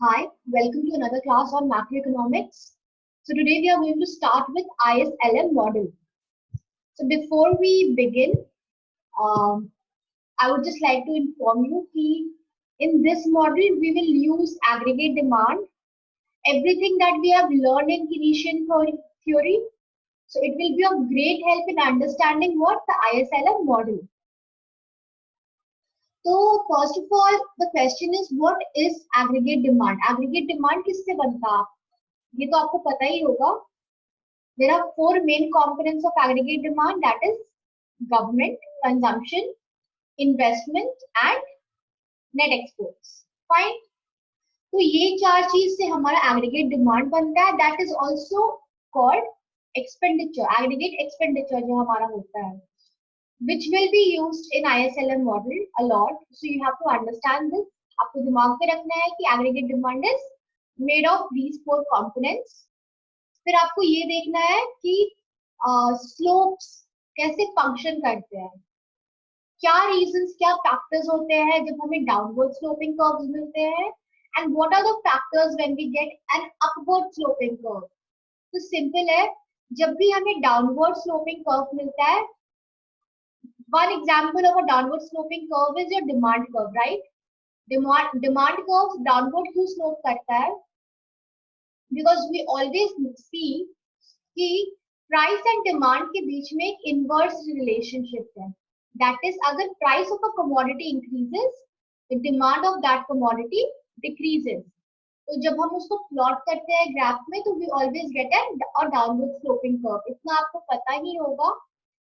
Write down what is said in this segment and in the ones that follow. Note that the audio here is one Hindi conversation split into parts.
Hi, welcome to another class on macroeconomics. So today we are going to start with ISLM model. So before we begin, um, I would just like to inform you that in this model we will use aggregate demand, everything that we have learned in Keynesian theory. So it will be of great help in understanding what the ISLM model. So first of all, the question is what is aggregate demand? Aggregate demand किससे बनता है? ये तो आपको पता ही होगा. There are four main components of aggregate demand, that is government, consumption, investment and net exports. Fine. तो ये चार चीज से हमारा aggregate demand बनता है. That is also called expenditure, aggregate expenditure जो हमारा होता है, which will be used in ISLM model a lot. So you have to understand this. आपको दिमाग पे रखना है कि aggregate demand is made of these four components. फिर आपको ये देखना है कि स्लोप्स कैसे फंक्शन करते हैं, क्या रीजंस, क्या फैक्टर्स होते हैं जब हमें डाउनवर्ड स्लोपिंग कर्व्स मिलते हैं, and what are the factors when we get an upward sloping curve. तो सिंपल है, जब भी हमें डाउनवर्ड स्लोपिंग कर्व मिलता है, one example of a downward sloping curve is your demand curve, right. Demand curve downward क्यों स्लोप करता है? बिकॉज वी ऑलवेज सी कि प्राइस एंड डिमांड के बीच में एक इनवर्स रिलेशनशिप है. दैट इज, अगर price of a commodity increases, the demand of that commodity decreases. तो जब हम उसको प्लॉट करते हैं ग्राफ में, तो we always get a downward sloping curve. इतना आपको पता ही होगा,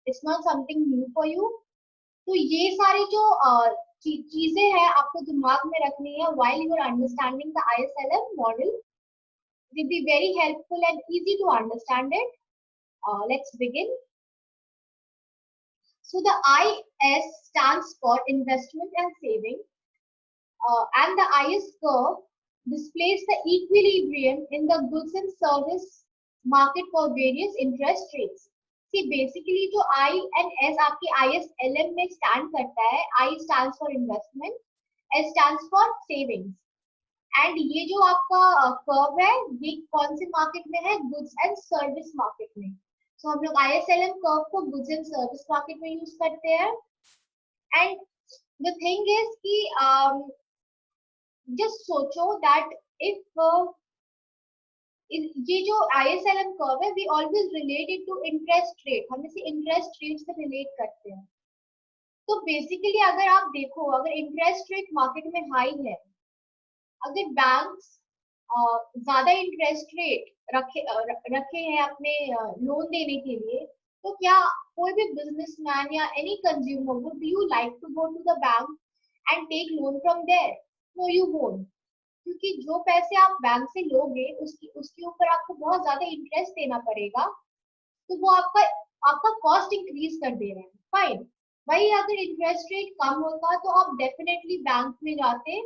it's not something new for you. तो ये सारी जो चीजें हैं आपको दिमाग में रखनी है while you are understanding the ISLM model. It will be very helpful and easy to understand it. Let's begin. So the IS stands for investment and saving, and the IS curve displays the equilibrium in the goods and service market for various interest rates. See, basically जो I and S आपके ISLM में stand करता है, I stands for investment, S stands for savings. And ये जो आपका कर्व है, ये कौन से मार्केट में है? गुड्स एंड सर्विस मार्केट में. सो हम लोग ISLM कर्व को गुड्स एंड सर्विस मार्केट में यूज करते हैं. एंड द थिंग इज कि जस्ट सोचो दैट इफ ये जो ISLM कर्व है, we always related to interest rate, हम इसे इंटरेस्ट रेट से रिलेट करते हैं. तो बेसिकली अगर आप देखो, अगर इंटरेस्ट रेट मार्केट में हाई है, अगर बैंक्स ज्यादा इंटरेस्ट रेट रखे हैं अपने लोन देने के लिए, तो क्या कोई भी बिजनेसमैन या any consumer would you like to go to the bank and take loan from there? No, you won't. क्योंकि जो पैसे आप बैंक से लोगे उसके ऊपर आपको बहुत ज्यादा इंटरेस्ट देना पड़ेगा, तो वो आपका कॉस्ट इंक्रीज कर दे रहा है. फाइन. वही अगर इंटरेस्ट रेट कम होता तो आप डेफिनेटली बैंक में जाते,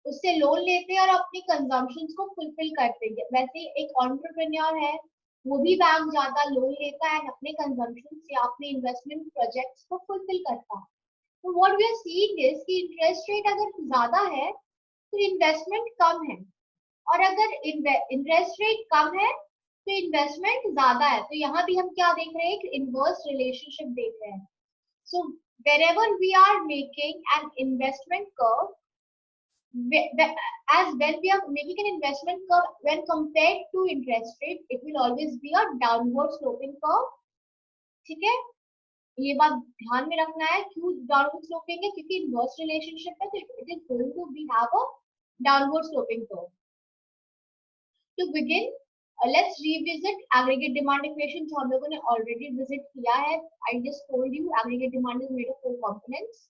उससे लोन लेते और अपनी कंजम्पशंस को फुलफिल करते. वैसे एक एंटरप्रेन्योर है, वो भी बैंक जाता, लोन लेता है, अपने कंजम्पशंस या अपने इन्वेस्टमेंट प्रोजेक्ट्स को फुलफिल करता. तो what we are seeing is कि इंटरेस्ट रेट अगर ज्यादा है तो इन्वेस्टमेंट कम है, और अगर इंटरेस्ट रेट कम है तो इन्वेस्टमेंट ज्यादा है. तो यहाँ भी हम क्या देख रहे हैं? एक इनवर्स रिलेशनशिप देख रहे हैं. सो wherever we are making an investment curve, as when we are making an investment curve, when compared to interest rate, it will always be a downward sloping curve. ठीक है, ये बात ध्यान में रखना है. क्यों डाउनवर्ड स्लोपिंग है? क्योंकि इनवर्स रिलेशनशिप है, तो it is going to be have a downward sloping curve. To begin, let's revisit aggregate demand equation जो हम लोगों ने already visit किया है. I just told you aggregate demand is made of four components.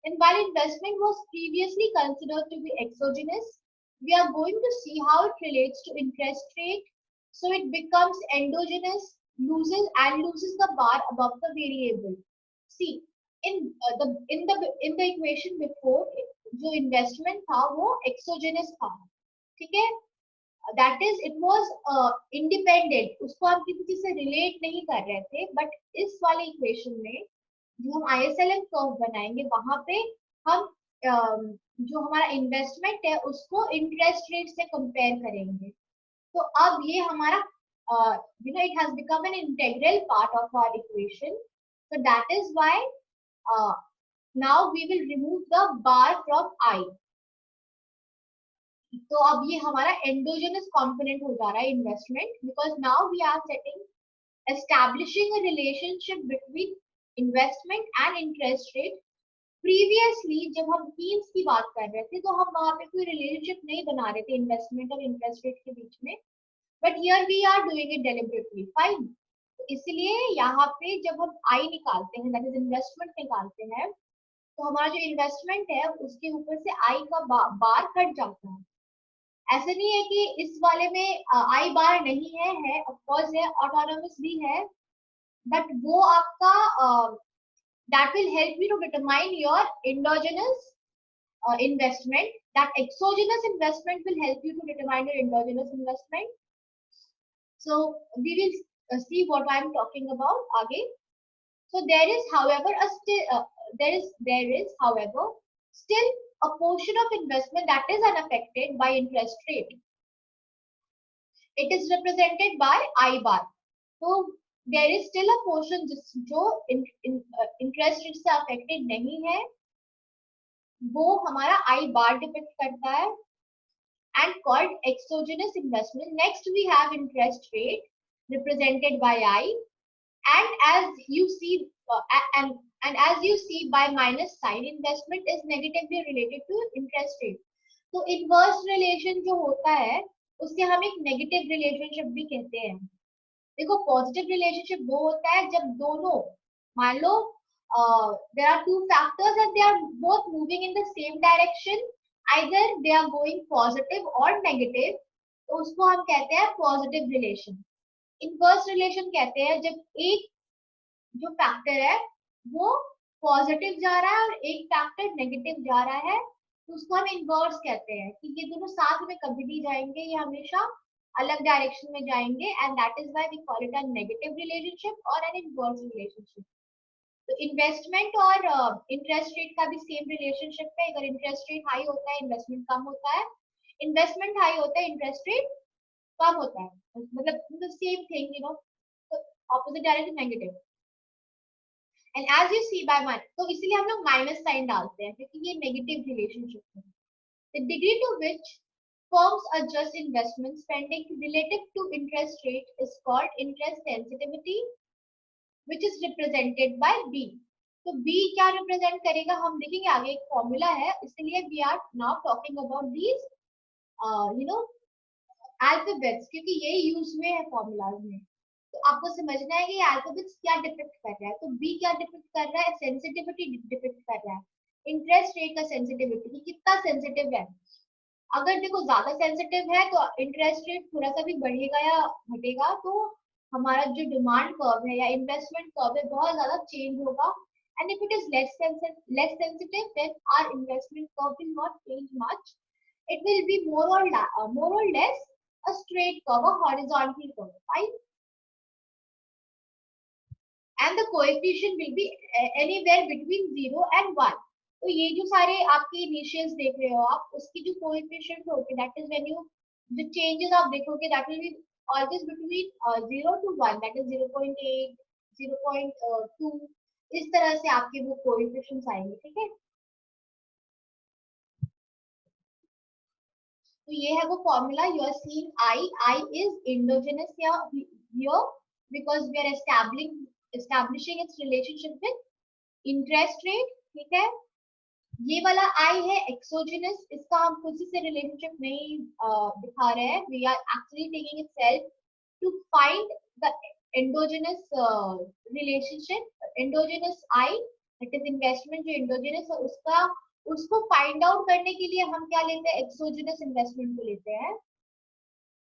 And while investment was previously considered to be exogenous, we are going to see how it relates to interest rate. So it becomes endogenous, loses the bar above the variable. See, in the equation before, जो investment था वो exogenous था, ठीक है? That is, it was independent, उसको हम किसी चीज से relate नहीं कर रहे थे. But इस वाले equation में जो हम ISLM कर्व बनाएंगे, वहां पे हम जो हमारा इन्वेस्टमेंट है उसको इंटरेस्ट रेट से कंपेयर करेंगे। तो अब ये हमारा it has become an integral part of our equation. So that is why now we will remove the bar from I. तो अब ये हमारा एंडोजेनस कंपोनेंट हो जा रहा है investment, because now we are setting establishing a relationship between investment and interest rate. Previously जब हम मीन्स की बात कर रहे थे तो हम वहां पे कोई रिलेशनशिप नहीं बना रहे थे इन्वेस्टमेंट और इंटरेस्ट रेट के बीच में, but here we are doing it deliberately, fine. इसलिए यहाँ पे जब हम आई निकालते हैं, दैट इज इन्वेस्टमेंट निकालते हैं, तो हमारा जो इन्वेस्टमेंट है उसके ऊपर से आई का बार कट जाता है। ऐसे नहीं है कि इस वाले में आई बार नहीं है ऑफकोर्स है, ऑटोनोमस भी है, बट वो आपका that will help you to determine your endogenous investment. That exogenous investment will help you to determine your endogenous investment. So we will see what I am talking about again. So there is however still a portion of investment that is unaffected by interest rate. It is represented by I bar. So there is still a portion जो interest rate से affected नहीं है, वो हमारा I bar डिपेक्ट करता है, and called exogenous investment. Next we have interest rate represented by I, and as you see and as you see by minus sign, investment is negatively related to interest rate. तो inverse relation जो होता है उससे हम एक नेगेटिव रिलेशनशिप भी कहते हैं। देखो पॉजिटिव रिलेशनशिप वो होता है जब दोनों, मान लो there are two factors and they are both moving in the same direction, either they are going positive or negative, तो उसको हम कहते हैं पॉजिटिव रिलेशन। इनवर्स रिलेशन कहते हैं जब एक जो फैक्टर है वो पॉजिटिव जा रहा है और एक फैक्टर नेगेटिव जा रहा है, तो उसको हम इनवर्स कहते हैं कि ये दोनों साथ में कभी नहीं जाएंगे, ये हमेशा अलग डायरेक्शन में जाएंगे, and that is why we call it a negative relationship और एन इनवर्स रिलेशनशिप। तो इन्वेस्टमेंट और इंटरेस्ट रेट का भी सेम रिलेशनशिप है। अगर इंटरेस्ट रेट हाई होता है इन्वेस्टमेंट कम होता है, इन्वेस्टमेंट हाई होता है इंटरेस्ट रेट कम होता है, मतलब same thing, you know, opposite direction negative. And as you see by one, तो इसीलिए हम लोग माइनस साइन डालते हैं क्योंकि ये नेगेटिव रिलेशनशिप है। The degree to which firms adjust investment spending relative to interest rate is called interest sensitivity, which is represented by B. तो B क्या represent करेगा हम देखेंगे आगे, एक फॉर्मूला है, इसलिए we are now talking about these alphabets, क्योंकि ये यूज हुए हैं फॉर्मूलाज में। तो आपको समझना है कि अल्फाबेट्स क्या डिपिक्ट कर रहा है। तो बी क्या डिपिक्ट कर रहा है, सेंसिटिविटी डिपिक्ट कर रहा है, इंटरेस्ट रेट का सेंसिटिविटी, कितना सेंसिटिव है। अगर देखो ज्यादा सेंसिटिव है तो इंटरेस्ट रेट थोड़ा सा भी बढ़ेगा या घटेगा तो हमारा जो डिमांड कर्व है या इन्वेस्टमेंट कर्व है बहुत ज्यादा चेंज होगा, and if it is less sensitive then our investment curve will not change much, it will be more or less a straight curve, a horizontal curve, right? And the coefficient will be anywhere between 0 and 1. तो ये जो सारे आपके इनिशियल्स देख रहे हो आप, उसकी जो कोएफिशिएंट होगी दैट इज व्हेन यू जो चेंजेस आप देखोगे that will be always between 0 to 1, that is 0.8 0.2, इस तरह से आपके वो कोएफिशिएंट्स आएंगे, ठीक है। तो ये है वो formula, you are seeing I is endogenous here because we are establishing its relationship with interest rate, ठीक है। ये वाला आई है एक्सोजेनस, इसका हम खुद से रिलेशनशिप नहीं दिखा रहे हैं, we are actually taking it self to find the endogenous relationship, endogenous I that is investment जो एंडोजेनस है उसको फाइंड आउट करने के लिए हम क्या लेते हैं, एक्सोजेनस इन्वेस्टमेंट को लेते हैं।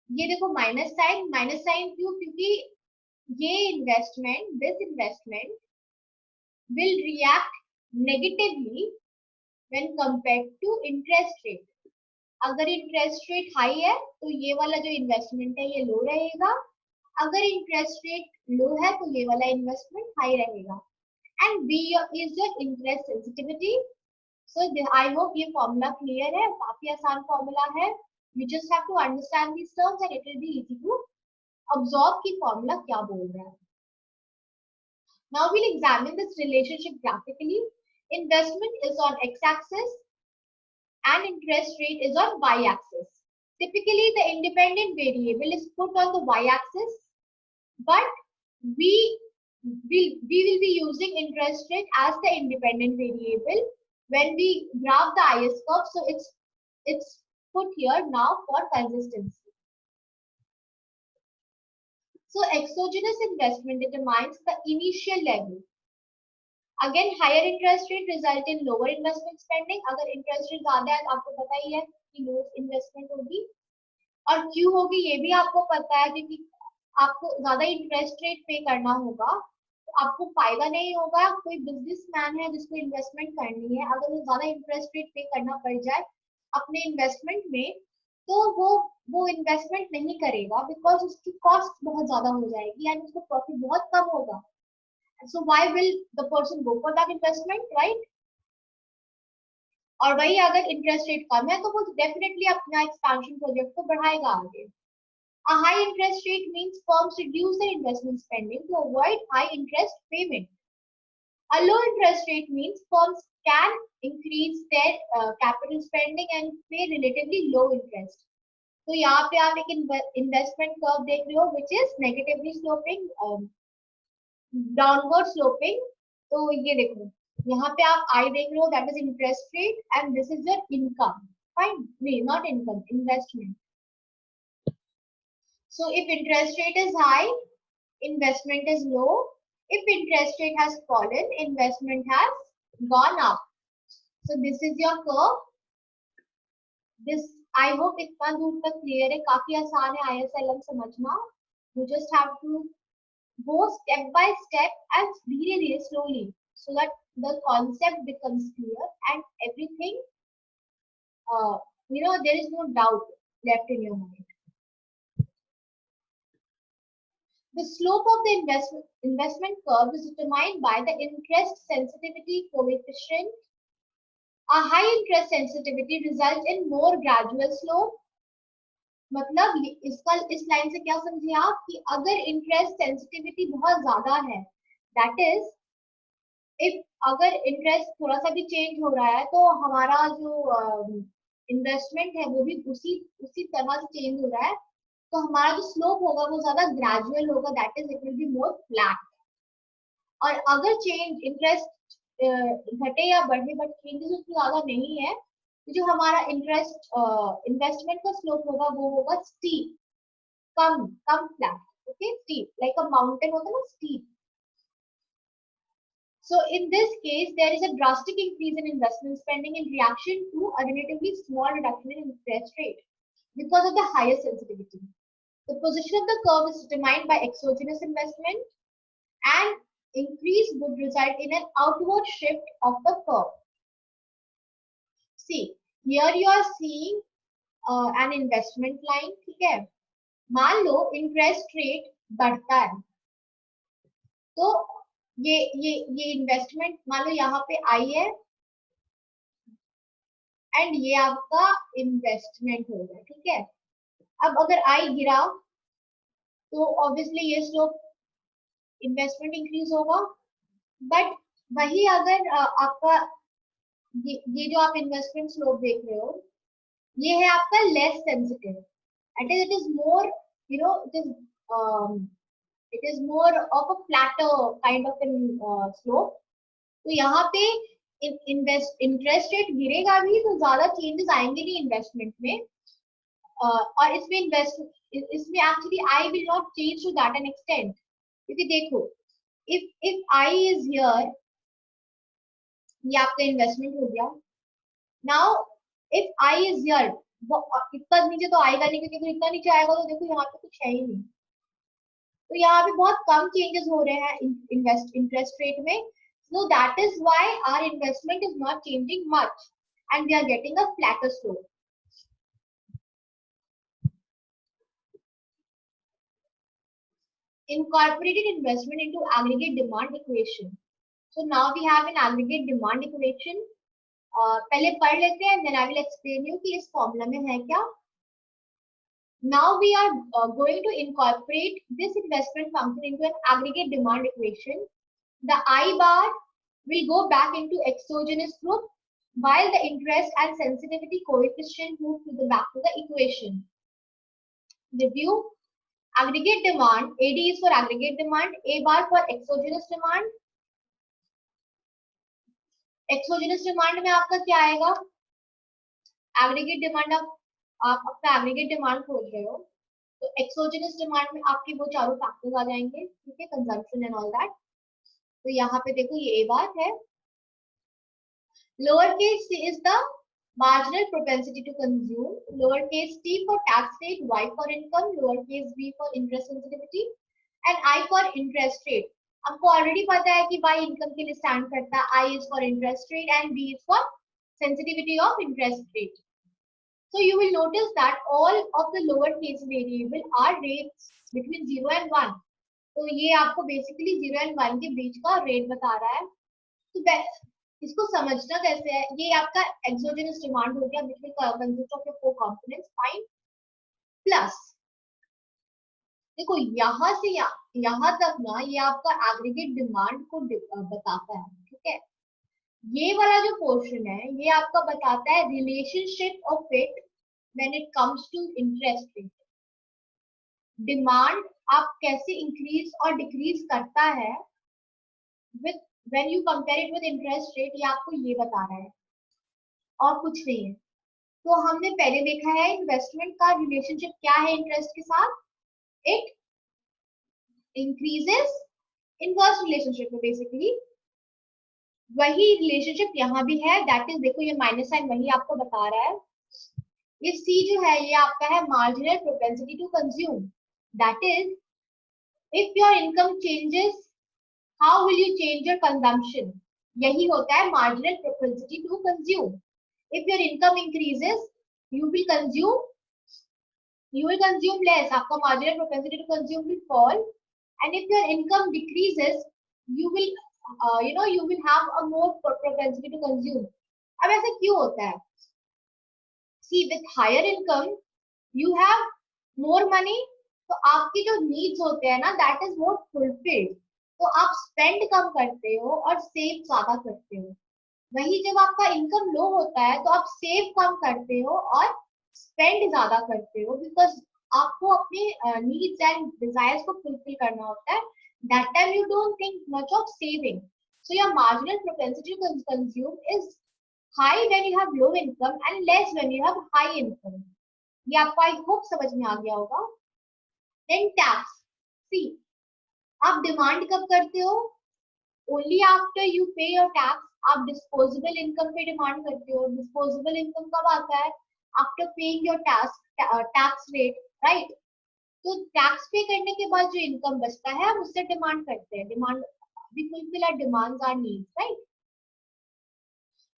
ये देखो माइनस साइन क्यों, क्योंकि ये investment, this investment will react negatively when compared to interest rate. अगर इंटरेस्ट रेट हाई है तो ये वाला जो इन्वेस्टमेंट है ये लो रहेगा, अगर इंटरेस्ट रेट लो है तो ये वाला इन्वेस्टमेंट हाई रहेगा। And B is your interest sensitivity, So I hope ये formula clear है, काफी आसान formula है. You just have to understand these terms and it will be easy to absorb कि formula क्या बोल रहा है. Now we'll examine this relationship graphically. Investment is on x-axis and interest rate is on y-axis. Typically, the independent variable is put on the y-axis, but we will be using interest rate as the independent variable when we graph the IS curve. So it's put here now for consistency. So exogenous investment determines the initial level. Again, higher interest rate result in lower investment spending. अगर interest rate ज़्यादा है तो आपको पता ही है कि low investment होगी, और क्यों होगी ये भी आपको पता है, क्योंकि आपको ज़्यादा interest rate पे करना होगा तो आपको फायदा नहीं होगा. कोई बिजनेसमैन है जिसको इन्वेस्टमेंट करनी है, अगर वो ज़्यादा इंटरेस्ट रेट पे करना पड़ जाए अपने इन्वेस्टमेंट में, तो वो इन्वेस्टमेंट नहीं करेगा, बिकॉज उसकी कॉस्ट बहुत ज़्यादा हो जाएगी एंड उसको प्रॉफिट बहुत कम होगा. So why will the person go for that investment, right? और वही अगर इंटरेस्ट रेट कम है तो वो डेफिनेटली अपना एक्सपेंशन प्रोजेक्ट को बढ़ाएगा आगे. A high interest rate means firms reduce their investment spending to avoid high interest payment. A low interest rate means firms can increase their capital spending and pay relatively low interest. तो यहाँ पे आप एक investment curve देख रहे हो which is negatively sloping, downward sloping. तो ये देखो यहाँ पे आप आई देख रहे हो, that is interest rate and this is your income. Fine, नहीं not income, investment. So if interest rate is high, investment is low. If interest rate has fallen, investment has gone up. So this is your curve. This I hope इतना दूर तक क्लियर है. काफी आसान है ISLM समझना. You just have to go step by step and धीरे धीरे slowly, so that the concept becomes clear and everything, there is no doubt left in your mind. The slope of the investment curve is determined by the interest sensitivity coefficient. A high interest sensitivity results in more gradual slope. मतलब इसका इस लाइन से क्या समझे आप कि अगर इंटरेस्ट सेंसिटिविटी बहुत ज्यादा है, दैट इज इफ अगर इंटरेस्ट थोड़ा सा भी चेंज हो रहा है तो हमारा जो इन्वेस्टमेंट है वो भी उसी उसी तरह से चेंज हो रहा है, तो हमारा जो स्लोप होगा वो ज्यादा ग्रेजुअल होगा, that is it will be more flat. और अगर चेंज इंटरेस्ट घटे या बढ़े बट चेंजेस उसमें ज्यादा नहीं है, जो हमारा इंटरेस्ट इन्वेस्टमेंट का स्लोप होगा वो होगा स्टीप, कम कम फ्लैट. ओके, स्टीप लाइक अ माउंटेन होता है ना, steep. So in this case, there is a drastic increase in investment spending in reaction to a relatively small reduction in interest rate because of the higher sensitivity. The position of the curve is determined by exogenous investment, and increase would result in an outward shift of the curve. See, here you are seeing an investment line. ठीक है, मान लो इंटरेस्ट रेट बढ़ता है तो ये इन्वेस्टमेंट मान लो यहाँ पे आई है एंड ये आपका इन्वेस्टमेंट होगा. ठीक है, अब अगर आई गिरा तो ऑब्वियसली ये स्लोप इन्वेस्टमेंट इंक्रीज होगा. बट वही अगर आपका ये जो आप इन्वेस्टमेंट स्लोप देख रहे हो ये है आपका less sensitive. It is more, it is more of a flatter kind of slope. तो यहाँ पे इंटरेस्ट रेट गिरेगा भी तो ज्यादा चेंजेस आएंगे नहीं इन्वेस्टमेंट में. और इसमें इसमें actually I will not change to that an extent, क्योंकि देखो इफ आई इज हियर, ये आपका इन्वेस्टमेंट हो गया. Now if I is here, वो इतना नीचे तो आएगा नहीं, क्योंकि इतना नीचे आएगा तो देखो यहाँ पे कुछ है ही नहीं. तो यहाँ पे बहुत कम चेंजेस हो रहे हैं इंटरेस्ट रेट में. So that is why our investment is not changing much and we are getting a flatter slope. Incorporated investment into aggregate demand equation. So now we have an aggregate demand equation. पहले पढ़ लेते हैं, then I will explain you कि इस फॉर्मूला में है क्या. Now we are going to incorporate this investment function into an aggregate demand equation. The I bar will go back into exogenous group while the interest and sensitivity coefficient move to the back to the equation. Review. Aggregate demand, AD is for aggregate demand, A bar for exogenous demand. Exogenous demand में आपका क्या आएगा? Aggregate demand आप अपना एग्रीगेट डिमांड खोज रहे हो, तो एक्सोजेनस डिमांड में आपके वो चारों फैक्टर्स आ जाएंगे, ठीक है, कंजम्पशन एंड ऑल दैट. तो यहाँ पे देखो ये ए बार है. Lower case C is the marginal propensity to consume, lower case t for tax rate, y for income, lower case b for interest sensitivity and I for interest rate. आपको ऑलरेडी पता है कि y इनकम के लिए स्टैंड करता है, I is for interest rate and b is for sensitivity of interest rate. So you will notice that all of the lower case variable are rates between 0 and 1. तो ये आपको बेसिकली 0 and 1 के बीच का रेट बता रहा है. तो इसको समझना कैसे है, ये आपका एक्सोजेनस डिमांड हो गया which will consist of your 4 components. Fine. Plus देखो यहाँ से यहाँ तक ना ये आपका एग्रीगेट डिमांड को बताता है, ठीक है. ये वाला जो पोर्शन है ये आपका बताता है relationship of it when it comes to interest rate. Demand आप कैसे इंक्रीज और डिक्रीज करता है with when you compare it with interest rate, ये आपको ये बता रहा है और कुछ नहीं है. तो हमने पहले देखा है इन्वेस्टमेंट का रिलेशनशिप क्या है इंटरेस्ट के साथ, इट इंक्रीजेस. इनवर्स रिलेशनशिप है बेसिकली, वही रिलेशनशिप यहाँ भी है. दैट इज देखो ये माइनस साइन वही आपको बता रहा है. ये सी जो है ये आपका है marginal propensity to consume. That is if your income changes how will you change your consumption. यही होता है marginal propensity to consume. If your income increases you will consume less, आपका marginal propensity to consume will fall. And if your income decreases you will you will have a more propensity to consume. अब ऐसा क्यों होता है? See, with higher income you have more money, तो आपकी जो needs होते हैं ना that is more fulfilled. तो आप spend कम करते हो और save ज्यादा करते हो. वही जब आपका income low होता है तो आप save कम करते हो और spend ज्यादा करते हो, because आपको अपने needs and desires को fulfill करना होता है. That time you don't think much of saving. So your marginal propensity to consume is high when you have low income and less when you have high income. ये आपको I hope समझ में आ गया होगा. Then tax. See, आप demand कब करते हो? Only after you pay your tax. आप disposable income पे demand करते हो. Disposable income कब आता है? After paying your tax rate, right? तो टैक्स पे करने के बाद जो इनकम बचता है हम उससे डिमांड करते हैं. Demand we fulfill our demands, our needs, right?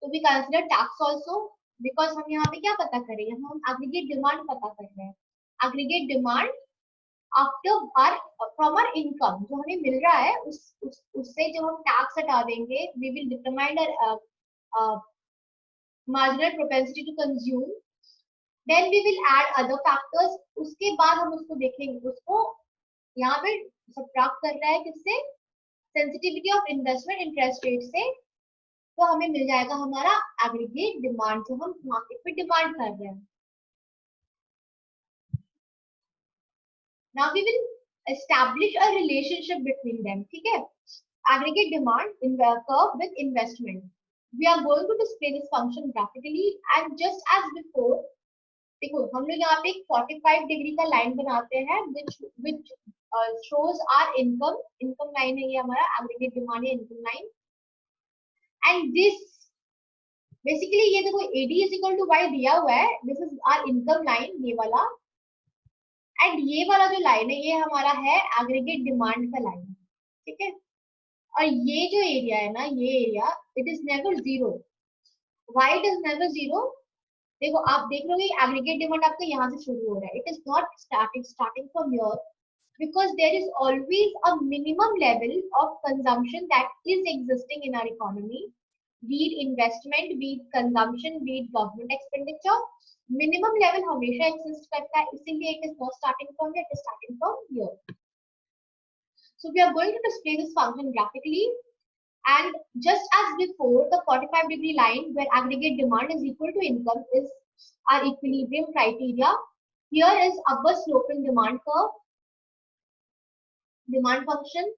So we consider tax also because हम यहाँ पे क्या पता कर रहे हैं, हम aggregate demand पता कर रहे हैं. Aggregate demand after from our income जो हमें मिल रहा है उससे जब हम टैक्स हटा देंगे we will determine our marginal propensity to consume. Then we will add other factors. उसके बाद हम उसको देखेंगे, उसको यहाँ पे subtract कर रहा है किससे, sensitivity of investment interest rate से. तो हमें मिल जाएगा हमारा aggregate demand जो हम मार्केट पे डिमांड कर रहे हैं. Now we will establish a relationship between them. ठीक है, aggregate demand in the curve with investment. We are going to display this function graphically and just as before. देखो हम लोग यहाँ पे एक 45 डिग्री का लाइन बनाते हैं which shows our income line है, ये हमारा aggregate demand है, income line. And this basically ये देखो AD is equal to Y दिया हुआ है, this is our income line ये वाला, and ये वाला जो लाइन है ये हमारा है aggregate demand का लाइन, ठीक है. और ये जो एरिया है ना, ये area it is never zero. Why it is never zero? देखो आप देख रहे हो एग्रीगेट डिमांड आपका यहाँ से शुरू हो रहा है. It is not starting from here because there is always a minimum level of consumption that is existing in our economy. be it investment, be it consumption, be it government expenditure, minimum level हमेशा exist करता है, इसीलिए it is not starting from here, it is starting from here. So we are going to display this function graphically, and just as before, the 45-degree line where aggregate demand is equal to income is our equilibrium criteria. Here is upward sloping demand curve, demand function.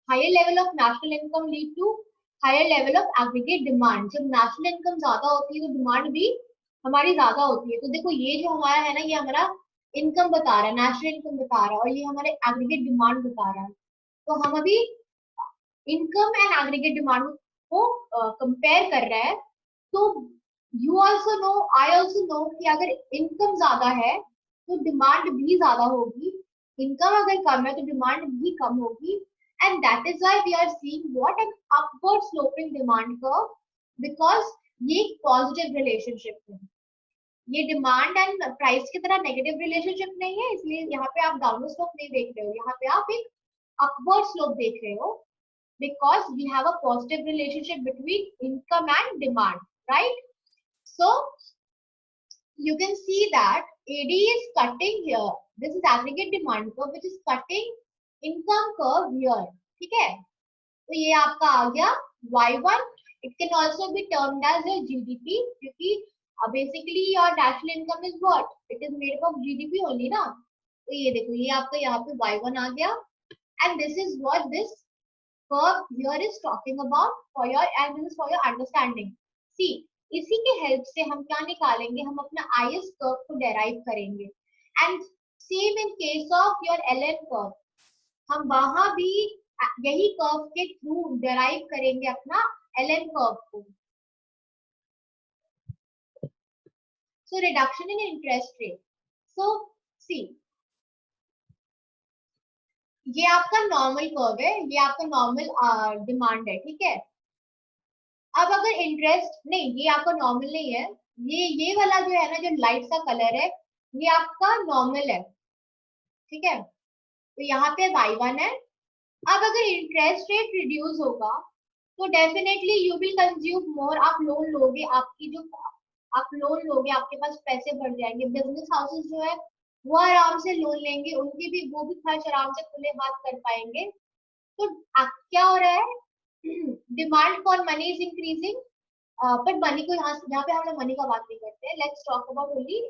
Higher level of national income lead to higher level of aggregate demand. जब national income ज्यादा होती है तो demand भी हमारी ज्यादा होती है. तो देखो ये जो हमारा है ना, ये हमारा इनकम बता रहा है, नेशनल इनकम बता रहा है, और ये हमारे एग्रीगेट डिमांड बता रहा है. तो हम अभी इनकम एंड एग्रीगेट डिमांड को कंपेयर कर रहे हैं. तो you also know, I also know कि अगर इनकम ज्यादा है तो डिमांड भी ज्यादा होगी, इनकम अगर कम है तो डिमांड भी कम होगी. And that is why we are seeing what an upward sloping demand curve, because ये एक positive relationship है. ये डिमांड एंड प्राइस की तरह नेगेटिव रिलेशनशिप नहीं है, इसलिए यहाँ पे आप डाउनवर्ड स्लोप नहीं देख रहे हो, यहाँ पे आप एक अपवर्ड स्लोप देख रहे हो, because we have a positive relationship between income and demand, right? So you can see that AD is cutting here. This is aggregate demand curve which is cutting income curve here. ठीक है, तो ये आपका आ गया Y1. It can also be termed as your GDP, क्योंकि basically your national income is what? It is made up of GDP only ना. तो ये देखो, ये आपका यहाँ पे Y1 आ गया, and this is what this curve here is talking about for your, and this is for your understanding. See, इसी के हेल्प से हम क्या निकालेंगे, हम अपना IS कर्व को डेराइव करेंगे. And same in case of your LN curve, हम वहां भी यही कर्व के थ्रू डेराइव करेंगे अपना LN कर्व को. So reduction in interest rate. So see, ये आपका नॉर्मल कर्व है, ये आपका नॉर्मल डिमांड है, ठीक है. अब अगर इंटरेस्ट नहीं, ये आपका नॉर्मल नहीं है, ये वाला जो है ना, जो लाइट सा कलर है, ये आपका नॉर्मल है, ठीक है. तो यहाँ पे Y1 है. अब अगर इंटरेस्ट रेट रिड्यूस होगा तो definitely you will consume more. आप लोन लोगे, आपकी जो आप लोन लोगे, आपके पास पैसे बढ़ जाएंगे. बिजनेस हाउसेस जो है वो आराम से लोन लेंगे, उनकी भी वो भी खर्च आराम से खुले हाथ कर पाएंगे. तो क्या हो रहा है, demand for money is increasing. पर मनी को यहाँ पे हम लोग मनी का बात नहीं करते हैं. Let's talk about only,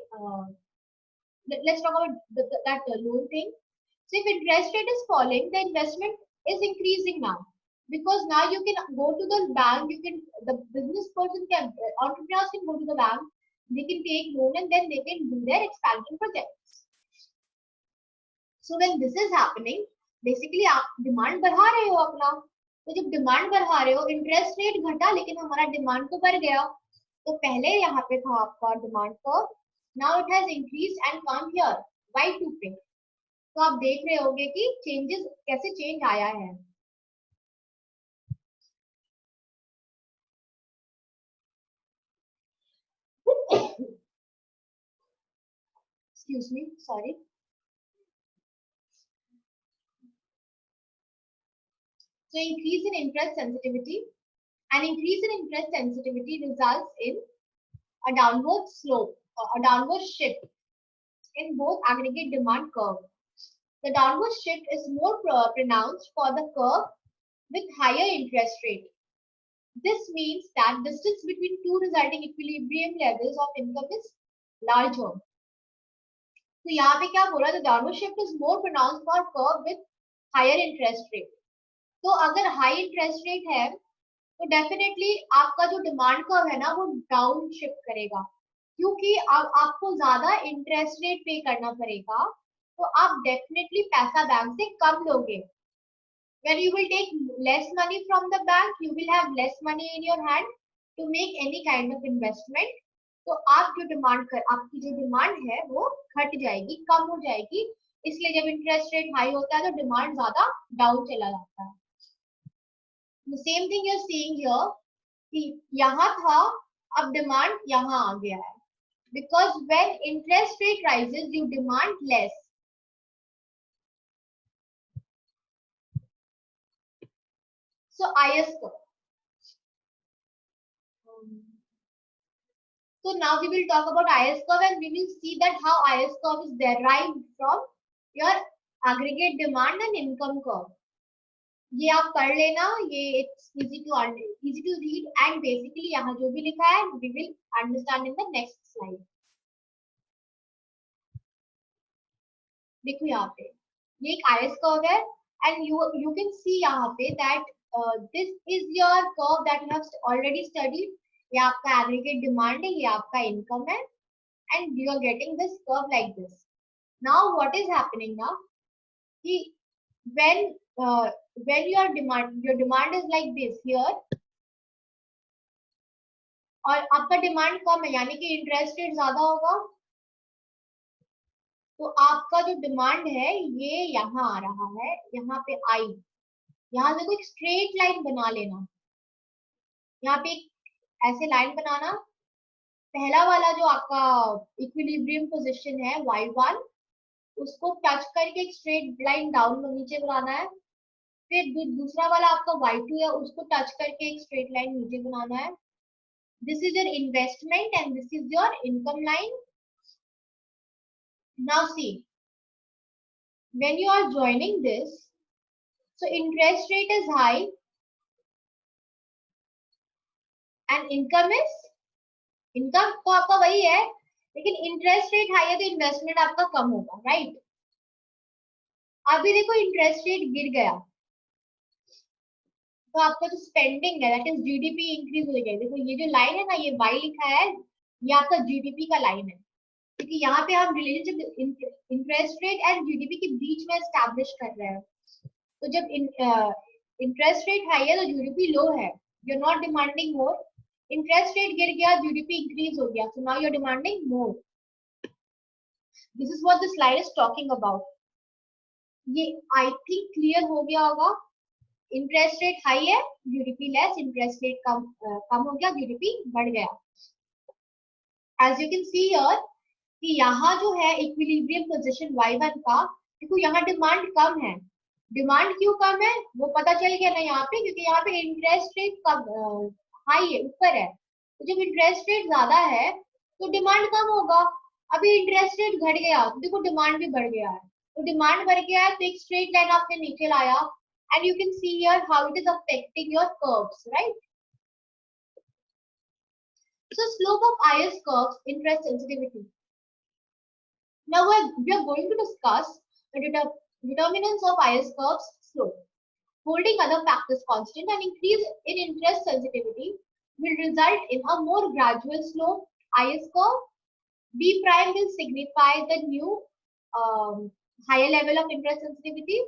let's talk about that loan thing. So if interest rate is falling, the investment is increasing now, because now you can go to the bank, you can, the business person can, entrepreneurs can go to the bank, they can take loan and then they can do their expansion projects. So when this is happening, basically आप डिमांड बढ़ा रहे हो अपना. तो जब डिमांड बढ़ा रहे हो, इंटरेस्ट रेट घटा लेकिन हमारा डिमांड तो बढ़ गया. तो पहले यहाँ पे था आपका demand curve, now it has increased and come here Y2 पे. तो आप देख रहे होंगे कि चेंजेस कैसे चेंज आया है. Excuse me, sorry. So increase in interest sensitivity, and increase in interest sensitivity results in a downward slope, a downward shift in both aggregate demand curve. The downward shift is more pronounced for the curve with higher interest rate. This means that distance between two resulting equilibrium levels of income is larger. तो यहाँ पे क्या बोला, the downward shift is more pronounced for curve with higher interest rate. तो अगर हाई इंटरेस्ट रेट है तो डेफिनेटली आपका जो डिमांड कर्व है ना वो डाउन शिफ्ट करेगा, क्योंकि अब आपको ज्यादा इंटरेस्ट रेट पे करना पड़ेगा. तो आप डेफिनेटली पैसा बैंक से कम लोगे. When you will take less money from the bank, you will have less money in your hand to make any kind of investment. तो आप जो आपकी जो डिमांड है वो घट जाएगी, कम हो जाएगी. इसलिए जब इंटरेस्ट रेट हाई होता है तो डिमांड ज्यादा डाउन चला जाता है. The same thing you're seeing here, कि यहाँ था, अब डिमांड यहाँ आ गया है, because when interest rate rises you demand less. So IS curve. So now we will talk about IS curve and we will see that how IS curve is derived from your aggregate demand and income curve. ये आप पढ़ लेना, ये it's easy to read and basically यहाँ जो भी लिखा है we will understand in the next slide. देखो यहाँ पे ये एक IS curve है and you can see यहाँ पे that this is your curve that you have already studied. ये आपका aggregate demand है, ये आपका income है and you are getting this curve like this. Now what is happening now? When your demand is like this here और आपका डिमांड कम है यानी कि इंटरेस्ट रेट ज्यादा होगा, तो आपका जो डिमांड है ये यहाँ आ रहा है, यहाँ पे आई, यहाँ से कोई स्ट्रेट लाइन बना लेना, यहाँ पे ऐसे लाइन बनाना, पहला वाला जो आपका इक्विलिब्रियम पोजीशन है y1 उसको टच करके एक स्ट्रेट लाइन डाउन नीचे बनाना है, फिर दूसरा वाला आपका y2 है उसको टच करके एक स्ट्रेट लाइन नीचे बनाना है. This is your investment and this is your income line. Now see, when you are joining this, so interest rate is high and income तो आपका वही है, लेकिन इंटरेस्ट रेट हाई है तो इन्वेस्टमेंट आपका कम होगा, राइट? अभी देखो इंटरेस्ट रेट गिर गया तो आपका जो स्पेंडिंग है दैट इज जीडीपी इंक्रीज हो गया. देखो ये जो लाइन है ना, ये वाई लिखा है, ये आपका जीडीपी का लाइन है, क्योंकि यहाँ पे हम relationship interest rate and GDP के बीच में एस्टैब्लिश कर रहे हैं. तो जब इंटरेस्ट रेट हाई है तो जीडीपी लो है, you are not demanding more. Interest rate गिर गया, जीडीपी इंक्रीज हो गया, so now you are demanding more. This is what this slide is talking about. ये आई थिंक क्लियर हो गया होगा. इंटरेस्ट रेट हाई है, जीडीपी लेस, इंटरेस्ट रेट कम हो गया, जीडीपी बढ़ गया. As you can see here कि यहाँ जो है इक्विलिब्रियम पोजीशन y1 का, देखो यहाँ डिमांड कम है. डिमांड क्यों कम है वो पता चल गया ना यहाँ पे, क्योंकि यहाँ पे इंटरेस्ट रेट कम हाई है, ऊपर है. तो जब इंटरेस्ट रेट ज्यादा है तो डिमांड कम होगा. अभी इंटरेस्ट रेट घट गया तो देखो डिमांड भी बढ़ गया है. तो डिमांड बढ़ गया है तो एक स्ट्रेट लाइन आपने नीचे लाया and you can see here how it is affecting your curves, right? So slope of IS curves, interest sensitivity. Now we are going to discuss the determinants of IS curves slope. Holding other factors constant, an increase in interest sensitivity will result in a more gradual slope IS curve. B prime will signify the new higher level of interest sensitivity.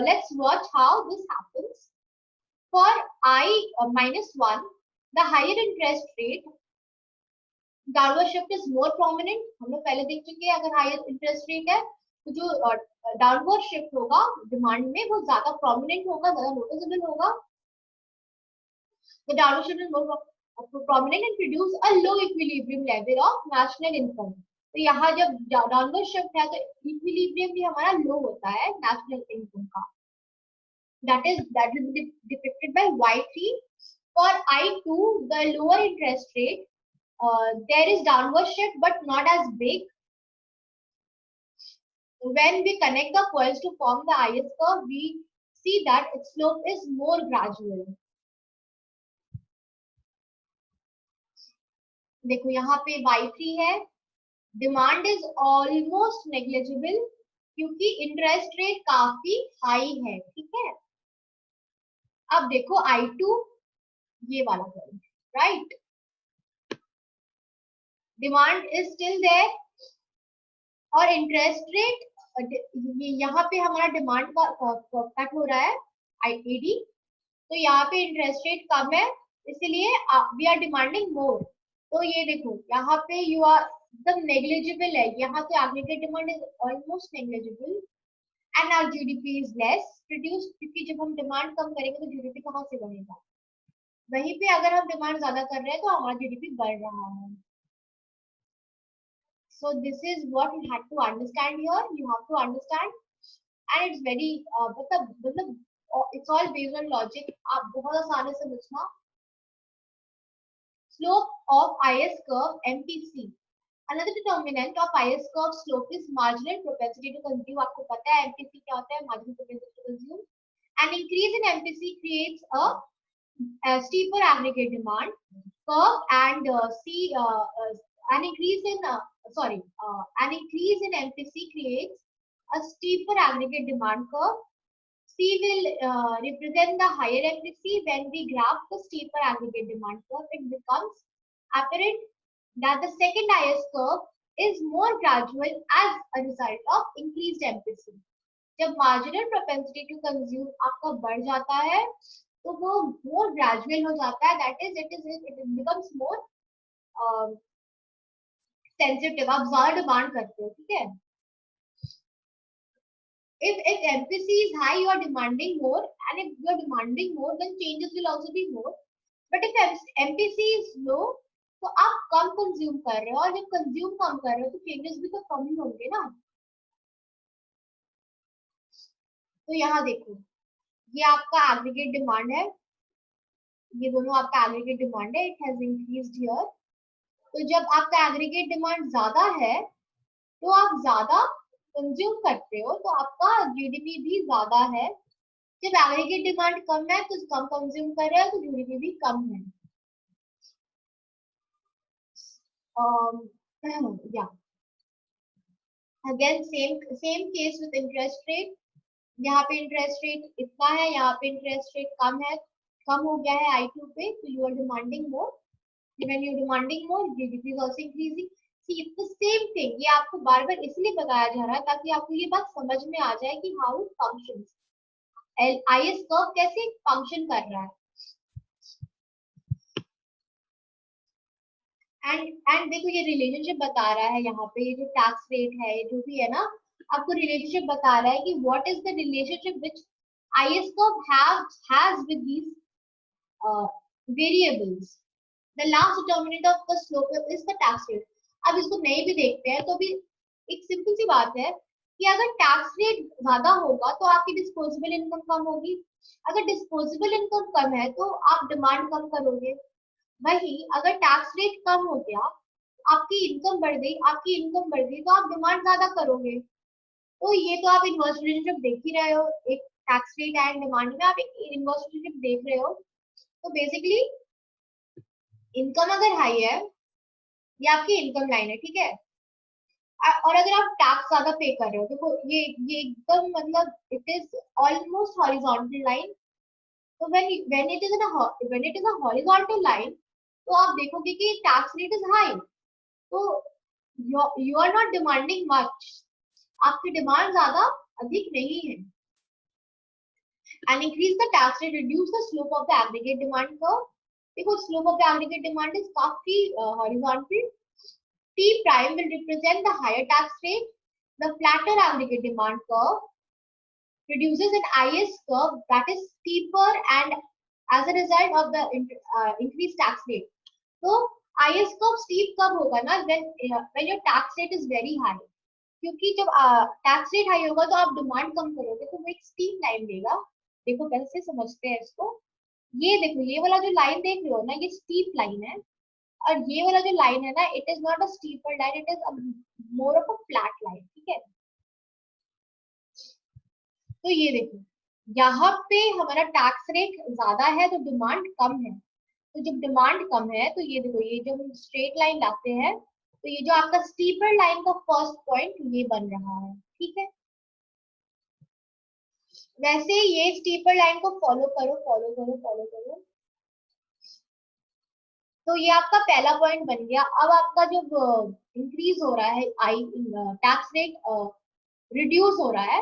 Let's watch how this happens. For I -1, the higher interest rate, downward shift is more prominent. हम लोग पहले देख चुके हैं, अगर higher interest rate है तो जो डाउनवर्ड शिफ्ट होगा डिमांड में वो ज्यादा प्रोमिनेंट होगा, ज्यादा नोटिसेबल होगा. The downward shift is more prominent and produce a low equilibrium level of national income. तो यहाँ जब डाउनवर्ड शिफ्ट है तो इक्विलिब्रियम भी हमारा लो होता है नेशनल इनकम का. That will be depicted by y3. For I2, the lower interest rate, there is downward shift but not as big. When we connect the coils to form the IS curve, we see that its slope is more gradual. देखो यहाँ पे y3 है, डिमांड इज ऑलमोस्ट नेग्लिजिबल क्योंकि इंटरेस्ट रेट काफी हाई है, ठीक है. अब देखो I2, ये वाला point, right? Demand is still there और इंटरेस्ट रेट, यहाँ पे हमारा डिमांड का कट हो रहा है IAD, तो यहाँ पे इंटरेस्ट रेट कम है, इसलिए वी आर डिमांडिंग मोर. तो ये देखो यहाँ पे यू आर एकदम नेग्लिजिबल है, यहाँ पे aggregate demand is almost negligible and our GDP is less produce, क्योंकि जब हम डिमांड कम करेंगे तो जीडीपी कहाँ से बढ़ेगा. वहीं पे अगर हम डिमांड ज्यादा कर रहे हैं तो हमारा जीडीपी बढ़ रहा है. So this is what you had to understand here. You have to understand, and it's very मतलब it's all based on logic, आप बहुत आसानी से समझना। Slope of IS curve MPC, another determinant of IS curve slope is marginal propensity to consume. आपको पता है MPC क्या होता है, marginal propensity to consume. An increase in MPC creates a steeper aggregate demand curve and an increase in an increase in MPC creates a steeper aggregate demand curve. C will represent the higher MPC. When we graph the steeper aggregate demand curve, it becomes apparent that the second IS curve is more gradual as a result of increased MPC. जब marginal propensity to consume आपका बढ़ जाता है तो वो more gradual हो जाता है, that is it becomes more sensitive, आप ज्यादा डिमांड करते हो, ठीक है। If MPC is high, you are demanding more, and if you are demanding more, then changes will also be more. But if MPC is low, तो आप कम कंज्यूम कर रहे हो, और जब कंज्यूम कम कर रहे हो तो चेंजेस भी तो कम ही होंगे ना। तो यहाँ देखो, ये आपका एग्रीगेट डिमांड है, ये दोनों आपका एग्रीगेट डिमांड है, इट हैज इंक्रीज्ड हियर। तो जब आपका एग्रीगेट डिमांड ज्यादा है तो आप ज्यादा कंज्यूम करते हो, तो आपका जीडीपी भी ज्यादा है। जब एग्रीगेट डिमांड कम है तो कम कंज्यूम कर रहे हो तो जीडीपी भी कम है। yeah, again same case with interest rate. यहाँ पे इंटरेस्ट रेट इतना है, यहाँ पे इंटरेस्ट रेट कम है, कम हो गया है I2 पे, तो you are demanding more. when you demanding more, GDP is also increasing. See, it's the same thing. ये आपको बार बार इसलिए बताया जा रहा है ताकि आपको ये बात समझ में आ जाए कि how it functions. IS curve कैसे फंक्शन कर रहा है। एंड देखो ये रिलेशनशिप बता रहा है यहाँ पे, ये जो टैक्स रेट है, ये जो भी है ना, आपको रिलेशनशिप बता रहा है कि what is the relationship which IS curve has with these variables. The last determinant of the slope is the tax rate. अब इसको नहीं भी देखते हैं तो भी एक सिंपल सी बात है कि अगर टैक्स रेट ज्यादा होगा तो आपकी डिस्पोजेबल इनकम कम होगी, अगर डिस्पोजेबल इनकम कम है तो आप डिमांड कम करोगे। वही अगर टैक्स रेट कम हो गया, आपकी इनकम बढ़ गई, तो आप डिमांड ज्यादा करोगे। तो ये तो आप इनवर्स रिलेशनशिप देख ही रहे हो, एक टैक्स रेट एंड डिमांड में आप एक इनवर्स रिलेशनशिप देख रहे हो। तो बेसिकली इनकम अगर हाई है, ये आपकी इनकम लाइन है, ठीक है, और अगर आप टैक्स ज्यादा पे कर रहे हो, देखो ये एकदम मतलब it is almost horizontal line. तो when it is a horizontal line, तो आप देखोगे कि टैक्स रेट इज हाई, तो you are not demanding much, आपकी डिमांड ज्यादा अधिक नहीं है। And increase the tax rate reduce the slope of the aggregate demand curve. देखो slope of the aggregate demand is काफी horizontal. T prime will represent the higher tax rate. The flatter aggregate demand curve produces an IS curve that is steeper and as a result of the increased tax rate. So IS curve steep कब होगा ना, when your tax rate is very high. क्योंकि जब टैक्स रेट हाई होगा तो आप डिमांड कम करोगे, तो वो एक स्टीप लाइन देगा। देखो कैसे समझते हैं इसको, ये देखो ये वाला जो लाइन देख रहे हो ना, ये स्टीप लाइन है, और ये वाला जो लाइन है ना, it is not a steeper line, it is more of a flat line, ठीक है। तो ये देखो यहाँ पे हमारा टैक्स रेट ज्यादा है तो डिमांड कम है, तो जब डिमांड कम है तो ये देखो ये जो हम स्ट्रेट लाइन लाते हैं, तो ये जो आपका स्टीपर लाइन का फर्स्ट पॉइंट ये बन रहा है, ठीक है। वैसे ये स्टीपर लाइन को फॉलो करो, फॉलो करो, फॉलो करो। तो ये आपका पहला पॉइंट बन गया। अब आपका जब इंक्रीज हो रहा है टैक्स रेट रिड्यूस हो रहा है,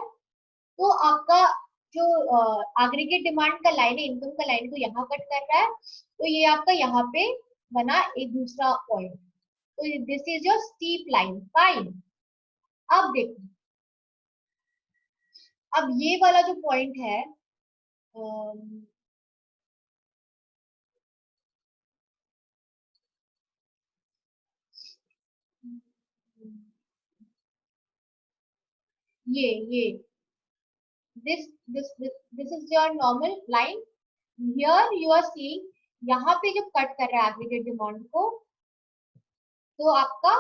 तो आपका जो एग्रीगेट डिमांड का लाइन है, इनकम का लाइन को यहाँ कट कर रहा है, तो ये आपका यहाँ पे बना एक दूसरा पॉइंट। तो this is your steep line, fine. अब देखो, अब ये वाला जो पॉइंट है, ये this is your normal line. Here you are seeing, यहाँ पे जब कट कर रहा है एग्रीगेट डिमांड को, तो आपका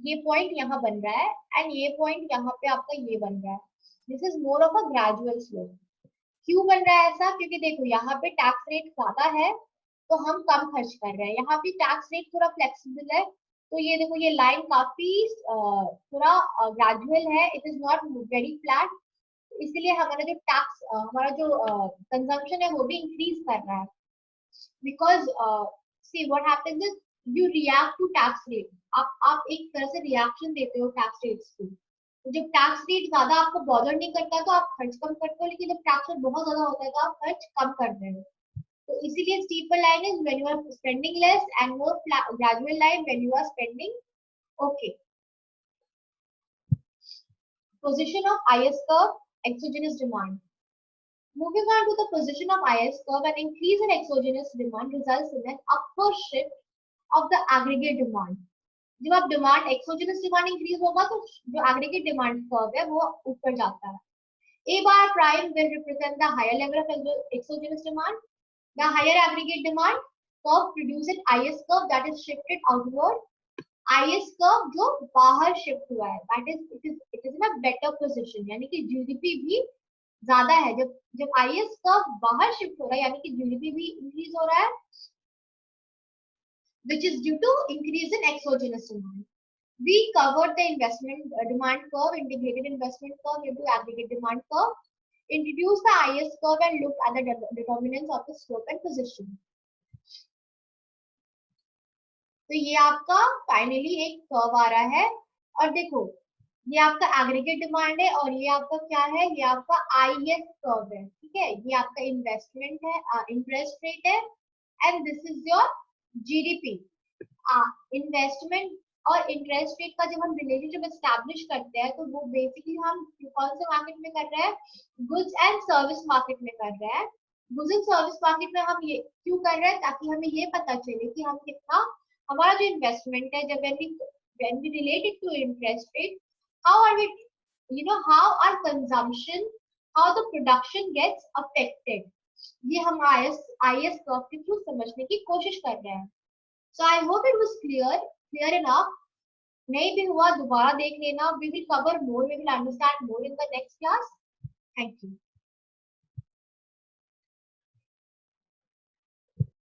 ये पॉइंट यहाँ बन रहा है एंड ये पॉइंट यहाँ पे आपका ये बन रहा है. This is more of a gradual slope. क्यों बन रहा है ऐसा? क्योंकि देखो यहाँ पे टैक्स रेट ज्यादा है तो हम कम खर्च कर रहे हैं. यहाँ पे टैक्स रेट थोड़ा फ्लेक्सिबल है, तो ये देखो ये लाइन काफी थोड़ा ग्रेजुअल है. It is not very flat. इसीलिए हमारा जो कंजम्पशन है वो भी इंक्रीज कर रहा है. Because see what happens is you react to tax rate. आप एक तरह से रिएक्शन देते हो टैक्स रेट्स को. तो जब टैक्स रेट ज्यादा आपको बॉदर नहीं करता तो आप खर्च कम करते हो, लेकिन जब टैक्स रेट बहुत ज्यादा होता है तो आप खर्च कम कर रहे हो. तो इसीलिए steeper line is when you are spending less and more gradual line when you are spending. Okay. Position of IS curve, exogenous demand. Moving on to the position of IS curve, an increase in exogenous demand results in an upward shift of the aggregate demand. जब आप डिमांड एक्सोजेनस डिमांड इंक्रीज होगा तो जो एग्रीगेट डिमांड कर्व है वो ऊपर जाता है. A bar prime will represent the higher level of exogenous demand. The higher aggregate demand curve produces IS curve that is shifted outward. IS curve जो बाहर शिफ्ट हुआ है, that is it is in a better position. यानी कि GDP भी ज्यादा है. जब IS कर्व बाहर शिफ्ट हो रहा है यानी कि GDP भी इंक्रीज हो रहा है, which is due to increase in exogenous demand. We covered the investment demand curve, integrated investment curve into aggregate demand curve, introduced the IS curve and looked at the determinants of the slope and position. तो ये आपका फाइनली एक कर्व आ रहा है. और देखो ये आपका एग्रीगेट डिमांड है और ये आपका क्या है, ये आपका IS कर्व है. ठीक है, ये आपका इन्वेस्टमेंट है, इंटरेस्ट रेट है, and this is your GDP. Investment और इंटरेस्ट रेट का जब हम रिलेशनशिप एस्टैब्लिश करते हैं तो वो बेसिकली हम कौन से मार्केट में कर रहे हैं, गुड्स एंड सर्विस मार्केट में कर रहे हैं. गुड्स एंड सर्विस मार्केट में हम ये क्यों कर रहे हैं, ताकि हमें ये पता चले कि हम कितना, हमारा जो इन्वेस्टमेंट है, जब when we relate it to interest rate, how are we, how our consumption, how the production gets affected, ये हम IS कर्व के थ्रू समझने की कोशिश कर रहे हैं. So I hope it was clear enough. नहीं भी हुआ दोबारा देख लेना. We will cover more, we will understand more in the next class. Thank you.